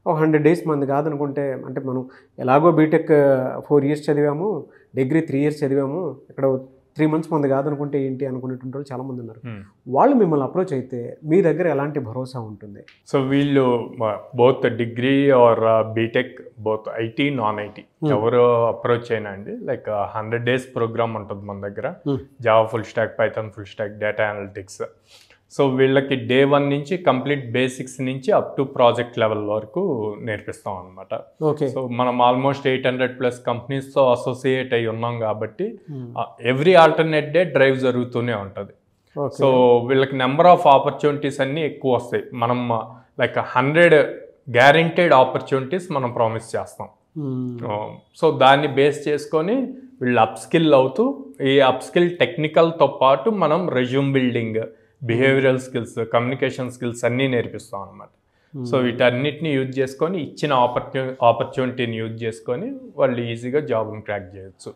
ఒక 100 డేస్ మంది కాదనుకుంటే, అంటే మనం ఎలాగో బీటెక్ 4 ఇయర్స్ చదివాము, డిగ్రీ 3 ఇయర్స్ చదివాము, ఇక్కడ 3 మంత్స్ మంది కాదనుకుంటే ఏంటి అనుకునేటువంటి వాళ్ళు చాలామంది ఉన్నారు. వాళ్ళు మిమ్మల్ని అప్రోచ్ అయితే మీ దగ్గర ఎలాంటి భరోసా ఉంటుంది? సో వీళ్ళు both degree or BTech, both IT non IT ఎవరు అప్రోచ్ అయినా అండి, లైక్ 100 డేస్ ప్రోగ్రామ్ ఉంటుంది మన దగ్గర. Java full stack, Python full stack, data analytics. So వీళ్ళకి డే 1 నుంచి కంప్లీట్ బేసిక్స్ నుంచి అప్ టు ప్రాజెక్ట్ లెవెల్ వరకు నేర్పిస్తాం అనమాట. సో మనం ఆల్మోస్ట్ 800+ కంపెనీస్తో అసోసియేట్ అయి ఉన్నాం కాబట్టి ఎవ్రీ ఆల్టర్నేట్ డే డ్రైవ్ జరుగుతూనే ఉంటుంది. సో వీళ్ళకి నెంబర్ ఆఫ్ ఆపర్చునిటీస్ అన్నీ ఎక్కువ వస్తాయి. మనం లైక్ 100 గ్యారెంటెడ్ ఆపర్చునిటీస్ మనం ప్రామిస్ చేస్తాం. సో దాన్ని బేస్ చేసుకొని వీళ్ళు అప్స్కిల్ అవుతూ, ఈ అప్స్కిల్ టెక్నికల్తో పాటు మనం resume building, behavioural skills, communication skills అన్నీ నేర్పిస్తాం అనమాట. సో వీటన్నిటిని యూజ్ చేసుకొని, ఇచ్చిన ఆపర్చునిటీని యూజ్ చేసుకొని వాళ్ళు ఈజీగా జాబ్ని క్రాక్ చేయొచ్చు.